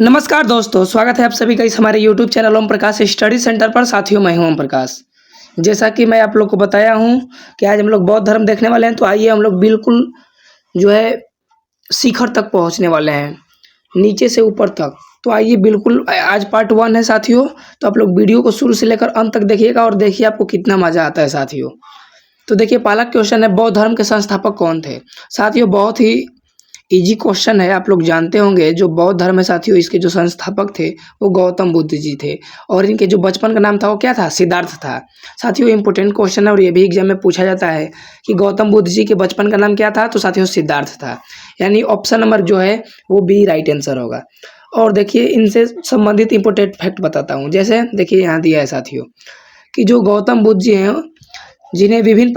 नमस्कार दोस्तों, स्वागत है आप सभी का इस हमारे YouTube channel Om Prakash study centre पर। साथियों, मैं हूं ओम प्रकाश। जैसा कि मैं आप लोग को बताया हूं कि आज हम लोग बौद्ध धर्म देखने वाले हैं, तो आइए हम लोग बिल्कुल जो है शिखर तक पहुंचने वाले हैं, नीचे से ऊपर तक। तो आइए बिल्कुल आज पार्ट 1 है साथियों, तो आप लोग वीडियो को शुरू से लेकर अंत तक देखिएगा और देखिए आपको कितना मज़ा आता है साथियों। तो देखिए पहला क्वेश्चन है, बौद्ध धर्म के संस्थापक कौन थे? साथियों बहुत ही इजी क्वेश्चन है, आप लोग जानते होंगे जो बौद्ध धर्म है साथियों, इसके जो संस्थापक थे वो गौतम बुद्ध जी थे और इनके जो बचपन का नाम था वो क्या था? सिद्धार्थ था। साथियों इंपॉर्टेंट क्वेश्चन है और ये भी एग्जाम में पूछा जाता है कि गौतम बुद्ध जी के बचपन का नाम क्या था? तो साथियों सिद्धार्थ था, यानी ऑप्शन नंबर जो है वो बी राइट आंसर होगा। और देखिए इनसे संबंधित इंपॉर्टेंट फैक्ट बताता हूँ। जैसे देखिए यहाँ दिया है साथियों कि जो गौतम बुद्ध जी हैं जिन्हें विभिन्न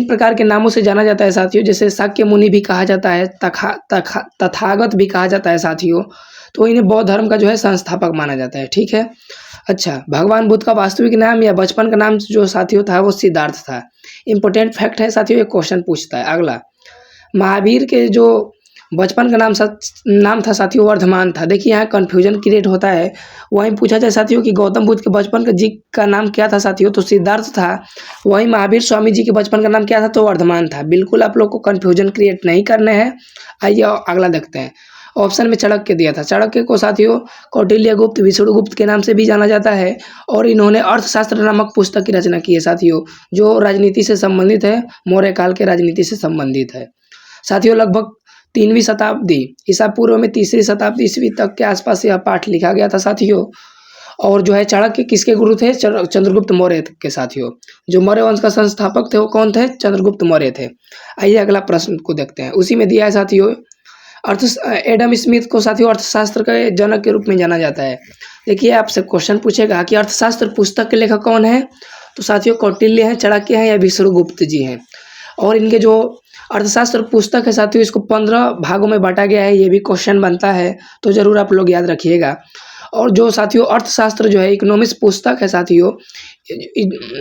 प्रकार के नामों से जाना जाता है साथियों, जैसे शाक्य मुनि भी कहा जाता है, तथागत भी कहा जाता है साथियों। तो इन्हें बौद्ध धर्म का जो है संस्थापक माना जाता है। ठीक है, अच्छा, भगवान बुद्ध का वास्तविक नाम या बचपन का नाम जो साथियों था वो सिद्धार्थ था। इंपॉर्टेंट फैक्ट है साथियों, एक क्वेश्चन पूछता है। अगला, महावीर के जो बचपन का नाम था साथियों वर्धमान था। देखिए यहाँ कन्फ्यूजन क्रिएट होता है। वहीं पूछा जाए साथियों कि गौतम बुद्ध के बचपन का जी का नाम क्या था साथियों, तो सिद्धार्थ था। वहीं महावीर स्वामी जी के बचपन का नाम क्या था? तो वर्धमान था। बिल्कुल आप लोग को कन्फ्यूजन क्रिएट नहीं करने हैं। आइए अगला देखते हैं। ऑप्शन में चाणक्य दिया था। चाणक्य को साथियों कौटिल्य गुप्त, विष्णुगुप्त के नाम से भी जाना जाता है और इन्होंने अर्थशास्त्र नामक पुस्तक की रचना की है साथियों, जो राजनीति से संबंधित है, मौर्य काल के राजनीति से संबंधित है साथियों। लगभग 3वीं शताब्दी ईसा पूर्व में 3री शताब्दी ईस्वी तक के आसपास यह पाठ लिखा गया था साथियों। और जो है चाणक्य किसके गुरु थे? चंद्रगुप्त मौर्य के साथियों। जो मौर्य वंश का संस्थापक थे वो कौन थे? चंद्रगुप्त मौर्य थे। आइए अगला प्रश्न को देखते हैं। उसी में दिया है साथियों, एडम स्मिथ को साथियों अर्थशास्त्र के जनक के रूप में जाना जाता है। देखिए आपसे क्वेश्चन पूछेगा कि अर्थशास्त्र पुस्तक के लेखक कौन है? तो साथियों कौटिल्य हैं, चाणक्य हैं या विष्णुगुप्त जी हैं। और इनके जो अर्थशास्त्र पुस्तक है साथियों, इसको 15 भागों में बांटा गया है। ये भी क्वेश्चन बनता है, तो जरूर आप लोग याद रखिएगा। और जो साथियों अर्थशास्त्र जो है इकोनॉमिक्स पुस्तक है साथियों,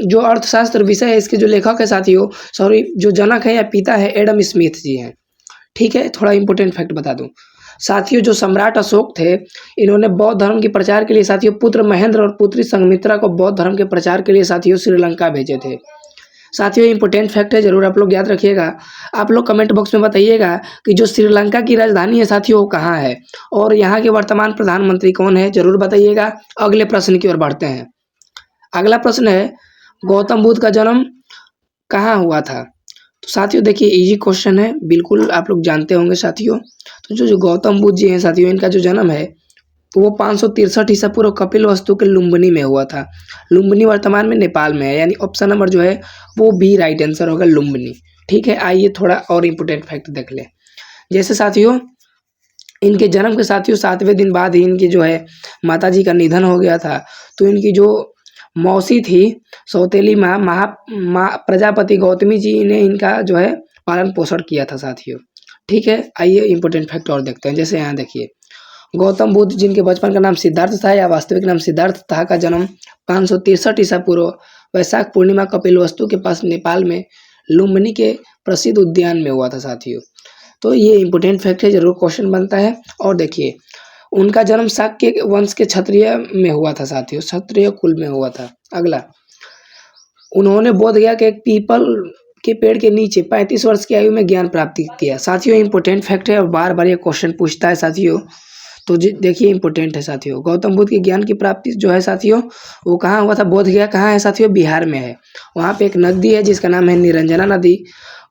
जो अर्थशास्त्र विषय है इसके जो लेखक है साथियों, सॉरी जो जनक है या पिता है, एडम स्मिथ जी हैं। ठीक है, थोड़ा इंपॉर्टेंट फैक्ट बता दूं साथियों, जो सम्राट अशोक थे इन्होंने बौद्ध धर्म के प्रचार के लिए साथियों पुत्र महेंद्र और पुत्री संघमित्रा को बौद्ध धर्म के प्रचार के लिए साथियों श्रीलंका भेजे थे। साथियों इंपॉर्टेंट फैक्ट है, जरूर आप लोग याद रखिएगा। आप लोग कमेंट बॉक्स में बताइएगा कि जो श्रीलंका की राजधानी है साथियों वो कहाँ है और यहाँ के वर्तमान प्रधानमंत्री कौन है, जरूर बताइएगा। अगले प्रश्न की ओर बढ़ते हैं। अगला प्रश्न है, गौतम बुद्ध का जन्म कहाँ हुआ था? तो साथियों देखिए इजी क्वेश्चन है, बिल्कुल आप लोग जानते होंगे साथियों। तो जो गौतम बुद्ध जी हैं साथियों, इनका जो जन्म है वो 563 ईसा पूर्व कपिलवस्तु के लुम्बिनी में हुआ था। लुम्बिनी वर्तमान में नेपाल में है, यानी ऑप्शन नंबर जो है वो बी राइट आंसर होगा, लुम्बिनी। ठीक है, आइए थोड़ा और इम्पोर्टेंट फैक्ट देख लें। जैसे साथियों इनके जन्म के साथियों 7वें दिन बाद ही इनकी जो है माता जी का निधन हो गया था। तो इनकी जो मौसी थी, सौतेली माँ प्रजापति गौतमी जी ने इनका जो है पालन पोषण किया था साथियों। ठीक है, आइए इंपॉर्टेंट फैक्ट और देखते हैं। जैसे यहाँ देखिए, गौतम बुद्ध जिनके बचपन का नाम सिद्धार्थ था या वास्तविक नाम सिद्धार्थ था का जन्म 563 ईसा पूर्व वैशाख पूर्णिमा कपिलवस्तु के पास नेपाल में लुम्बिनी के प्रसिद्ध उद्यान में हुआ था साथियों। तो ये इंपॉर्टेंट फैक्ट है, जरूर क्वेश्चन बनता है। और देखिए उनका जन्म शाक्य वंश के क्षत्रिय में हुआ था साथियों, क्षत्रिय कुल में हुआ था। अगला, उन्होंने बोध गया के एक पीपल के पेड़ के नीचे 35 वर्ष की आयु में ज्ञान प्राप्ति किया। साथियों इंपॉर्टेंट फैक्ट है और बार बार ये क्वेश्चन पूछता है साथियों। तो देखिए इंपॉर्टेंट है साथियों, गौतम बुद्ध के ज्ञान की प्राप्ति जो है साथियों वो कहाँ हुआ था? बोध गया कहाँ है साथियों? बिहार में है। वहाँ पे एक नदी है जिसका नाम है निरंजना नदी,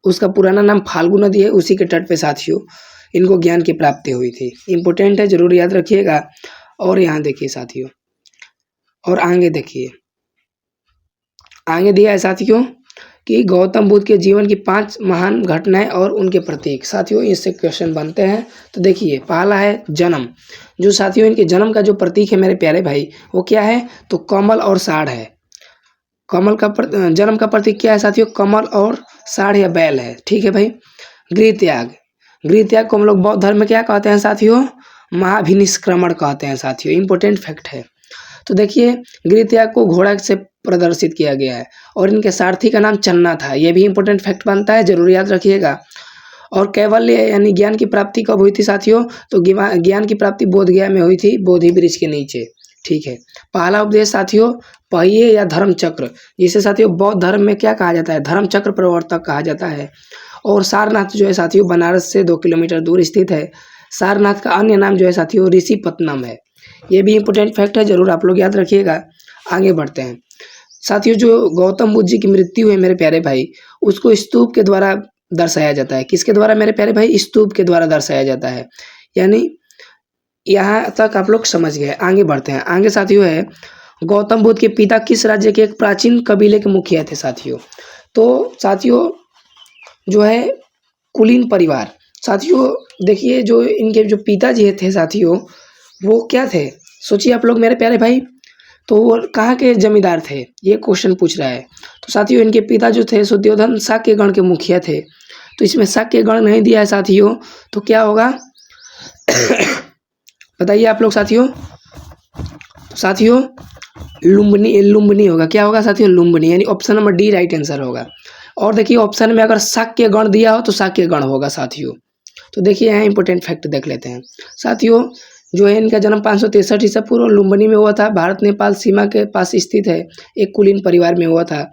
उसका पुराना नाम फाल्गु नदी है, उसी के तट पे साथियों इनको ज्ञान की प्राप्ति हुई थी। इंपॉर्टेंट है, जरूर याद रखिएगा। और यहाँ देखिए साथियों, और आगे देखिए, आगे दिया है साथियों कि गौतम बुद्ध के जीवन की 5 महान घटनाएं और उनके प्रतीक। साथियों इससे क्वेश्चन बनते हैं। तो देखिए पहला है जन्म। जो साथियों इनके जन्म का जो प्रतीक है मेरे प्यारे भाई वो क्या है? तो कमल और साढ़ है। कमल का जन्म का प्रतीक क्या है साथियों? कमल और साढ़ या बैल है। ठीक है भाई। गृह त्याग, गृह त्याग को हम लोग बौद्ध धर्म में क्या कहते हैं साथियों? महाभिनिष्क्रमण कहते हैं साथियों। इंपॉर्टेंट फैक्ट है। तो देखिए गृह त्याग को घोड़ा से प्रदर्शित किया गया है और इनके सारथी का नाम चन्ना था। ये भी इंपॉर्टेंट फैक्ट बनता है, जरूर याद रखिएगा। और कैवल्य यानी ज्ञान की प्राप्ति कब हुई थी साथियों? तो ज्ञान की प्राप्ति बोधगया में हुई थी, बोधि वृक्ष के नीचे। ठीक है। पहला उपदेश साथियों पहिए या धर्म चक्र, जिसे साथियों बौद्ध धर्म में क्या कहा जाता है? धर्म चक्र प्रवर्तक कहा जाता है। और सारनाथ जो है साथियों बनारस से 2 किलोमीटर दूर स्थित है। सारनाथ का अन्य नाम जो है साथियों ऋषिपत्नम है। ये भी इंपॉर्टेंट फैक्ट है, जरूर आप लोग याद रखिएगा। आगे बढ़ते हैं साथियों। जो गौतम बुद्ध जी की मृत्यु है मेरे प्यारे भाई, उसको स्तूप के द्वारा दर्शाया जाता है। किसके द्वारा मेरे प्यारे भाई? स्तूप के द्वारा दर्शाया जाता है। यानी यहाँ तक आप लोग समझ गए। आगे बढ़ते हैं। आगे साथियों है गौतम बुद्ध के पिता किस राज्य के एक प्राचीन कबीले के मुखिया थे साथियों? तो साथियों जो है कुलीन परिवार। साथियों देखिए जो इनके जो पिताजी थे साथियों, वो क्या थे? सोचिए आप लोग मेरे प्यारे भाई। तो वो कहाँ के जमींदार थे? ये क्वेश्चन पूछ रहा है। तो साथियों इनके पिता जो थे सुद्योधन शाक्य गण के मुखिया थे। तो इसमें शाक्य गण नहीं दिया है साथियों, तो क्या होगा? बताइए आप लोग साथियों। साथियों लुम्बिनी होगा। क्या होगा साथियों? लुम्बिनी, यानी option number D right answer होगा। और देखिए ऑप्शन में अगर शाक्य गण दिया हो तो शाक्य गण होगा साथियों। तो देखिए यहाँ इंपॉर्टेंट फैक्ट देख लेते हैं साथियों। जो है इनका जन्म 563 ईसा पूर्व लुम्बिनी में हुआ था। भारत नेपाल सीमा के पास स्थित है। एक कुलीन परिवार में हुआ था।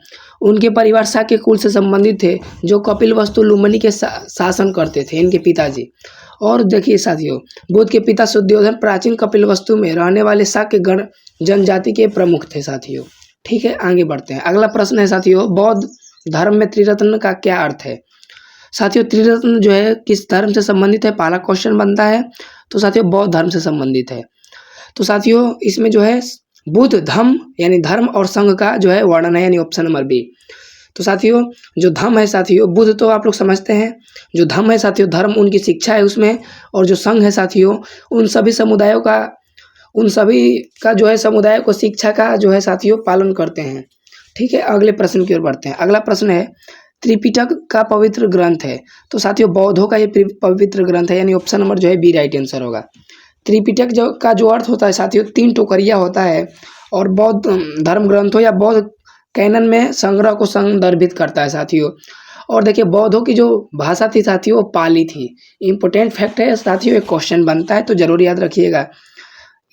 उनके परिवार शाक्य कुल से संबंधित थे, जो कपिलवस्तु लुम्बिनी के शासन करते थे, इनके पिताजी। और देखिए साथियों बुद्ध के पिता सुद्योधन प्राचीन कपिलवस्तु में रहने वाले शाक्य गण जनजाति के प्रमुख थे साथियों। ठीक है। आगे बढ़ते हैं। अगला प्रश्न है साथियों बौद्ध धर्म में त्रिरत्न का क्या अर्थ है? साथियों त्रिरत्न जो है किस धर्म से संबंधित है? पहला क्वेश्चन बनता है। तो साथियों बौद्ध धर्म से संबंधित है। तो साथियों इसमें जो है बुद्ध धम्म यानी धर्म और संघ का जो है वर्णन है, यानी ऑप्शन नंबर बी। तो साथियों जो धम्म है साथियों, बुद्ध तो आप लोग समझते हैं। जो धम्म है साथियों, धर्म उनकी शिक्षा है उसमें। और जो संघ है साथियों, उन सभी समुदायों का, उन सभी का जो है समुदाय को शिक्षा का जो है साथियों पालन करते हैं। ठीक है। अगले प्रश्न की ओर बढ़ते हैं। अगला प्रश्न है त्रिपिटक का पवित्र ग्रंथ है। तो साथियों बौद्धों का ये पवित्र ग्रंथ है, यानी ऑप्शन नंबर जो है बी राइट आंसर होगा। त्रिपिटक का जो अर्थ होता है साथियों 3 टोकरिया होता है, और बौद्ध धर्म ग्रंथों या बौद्ध कैनन में संग्रह को संदर्भित करता है साथियों। और देखिए बौद्धों की जो भाषा थी साथियों वो पाली थी। इंपॉर्टेंट फैक्ट है साथियों, एक क्वेश्चन बनता है तो जरूर याद रखिएगा।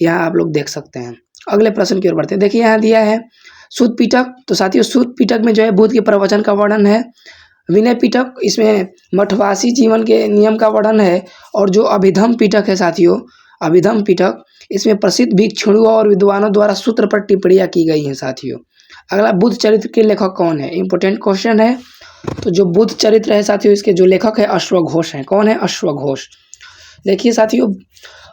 यहाँ आप लोग देख सकते हैं। अगले प्रश्न की ओर बढ़ते हैं। देखिए यहाँ दिया है सूत पिटक। तो साथियों सूत पिटक में जो है बुद्ध के प्रवचन का वर्णन है। विनय पिटक इसमें मठवासी जीवन के नियम का वर्णन है। और जो अभिधम पिटक है साथियों, अभिधम पिटक, इसमें प्रसिद्ध भिक्षुओं और विद्वानों द्वारा सूत्र पर टिप्पणियाँ की गई हैं साथियों। अगला बुद्ध चरित्र के लेखक कौन है? इंपॉर्टेंट क्वेश्चन है। तो जो बुद्ध चरित्र है साथियों, इसके जो लेखक है अश्वघोष हैं। कौन है? अश्वघोष। देखिए साथियों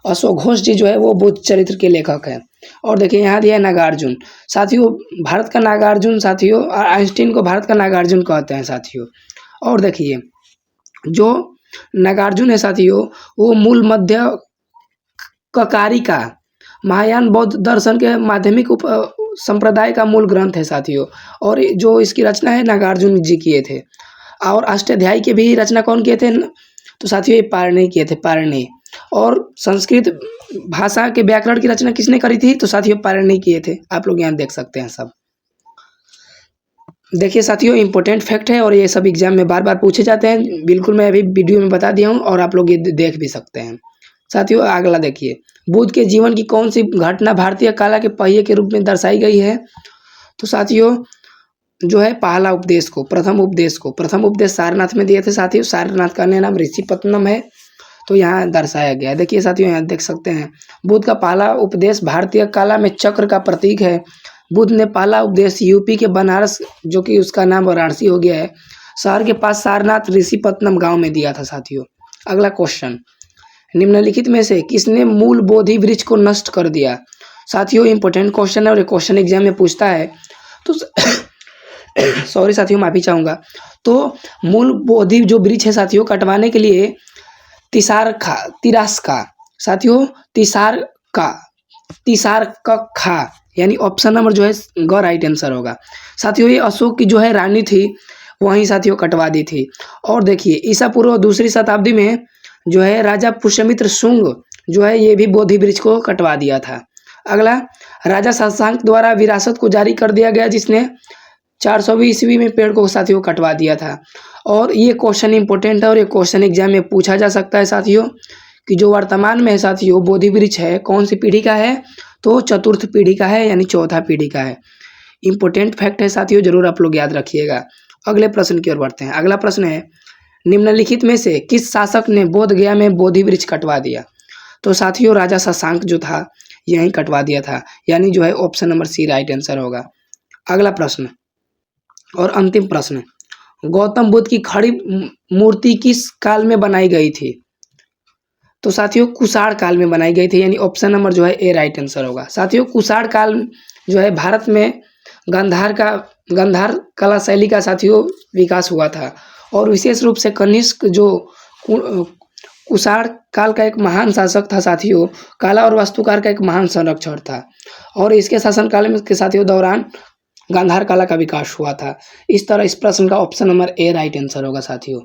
अश्वघोष जी जो है वो बुद्ध चरित्र के लेखक हैं। और देखिए यहाँ दिया है नागार्जुन। साथियों भारत का नागार्जुन साथियों, आइंस्टीन को भारत का नागार्जुन कहते हैं साथियों। और देखिए जो नागार्जुन है साथियों, वो मूल मध्य ककारिका महायान बौद्ध दर्शन के माध्यमिक संप्रदाय का मूल ग्रंथ है साथियों। और जो इसकी रचना है नागार्जुन जी किए थे। और अष्टाध्यायी की भी रचना कौन किए थे? तो साथियों ये पाणिनि किए थे, पाणिनि। और संस्कृत भाषा के व्याकरण की रचना किसने करी थी? तो साथियों पाणिनि किए थे। आप लोग यहाँ देख सकते हैं सब। देखिए साथियों इंपॉर्टेंट फैक्ट है, और ये सब एग्जाम में बार बार पूछे जाते हैं। बिल्कुल मैं अभी वीडियो में बता दिया हूँ, और आप लोग ये देख भी सकते हैं। साथियों अगला देखिए बुद्ध के जीवन की कौन सी घटना भारतीय कला के पहिए के रूप में दर्शाई गई है? तो साथियों जो है पहला उपदेश को, प्रथम उपदेश सारनाथ में दिए थे साथियों। सारनाथ का अन्य नाम ऋषिपत्नम है। तो यहाँ दर्शाया गया है। देखिए साथियों यहाँ देख सकते हैं बुद्ध का पहला उपदेश भारतीय कला में चक्र का प्रतीक है। बुद्ध ने पहला उपदेश यूपी के बनारस, जो कि उसका नाम वाराणसी हो गया है, शहर के पास सारनाथ ऋषिपत्नम गांव में दिया था साथियों। अगला क्वेश्चन, निम्नलिखित में से किसने मूल बोधि वृक्ष को नष्ट कर दिया? साथियों इंपॉर्टेंट क्वेश्चन है, और क्वेश्चन एग्जाम में पूछता है। तो सॉरी साथियों माफी चाहूँगा। तो मूल बोधि जो वृक्ष है साथियों कटवाने के लिए तिरास्का साथियों, तिसार का खा, यानी ऑप्शन नंबर जो है ग राइट आंसर होगा साथियों। ये अशोक की जो है रानी थी, वहीं साथियों कटवा दी थी। और देखिए ईसा पूर्व 2री शताब्दी में जो है राजा पुष्यमित्र शुंग जो है ये भी बोधि वृक्ष को कटवा दिया था। अगला राजा शशांक द्वारा विरासत को जारी कर दिया गया, जिसने 420 ईस्वी में पेड़ को साथियों कटवा दिया था। और ये क्वेश्चन इंपॉर्टेंट है और ये क्वेश्चन एग्जाम में पूछा जा सकता है साथियों कि जो वर्तमान में है साथियों बोधि वृक्ष है कौन सी पीढ़ी का है, तो चतुर्थ पीढ़ी का है यानी चौथा पीढ़ी का है। इंपॉर्टेंट फैक्ट है साथियों, जरूर आप लोग याद रखिएगा। अगले प्रश्न की ओर बढ़ते हैं। अगला प्रश्न है निम्नलिखित में से किस शासक ने बोध गया में बोधि वृक्ष कटवा दिया? तो साथियों राजा शशांक जो था यहीं कटवा दिया था, यानी जो है option number C right answer होगा। अगला प्रश्न और अंतिम प्रश्न, गौतम बुद्ध की खड़ी मूर्ति किस काल में बनाई गई थी? तो साथियों कुषाण काल में बनाई गई थी, यानी ऑप्शन नंबर जो है ए राइट आंसर होगा। साथियों कुषाण काल जो है भारत में गांधार कला शैली का साथियों विकास हुआ था और विशेष रूप से कनिष्क जो कुषाण काल का एक महान शासक था साथियों, कला और वास्तुकार का एक महान संरक्षक था और इसके शासनकाल में के साथियों दौरान गांधार कला का विकास हुआ था। इस तरह इस प्रश्न का option number A right answer होगा साथियों।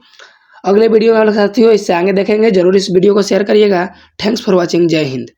अगले वीडियो में साथियों इससे आगे देखेंगे, जरूर इस वीडियो को शेयर करिएगा। थैंक्स फॉर वॉचिंग, जय हिंद।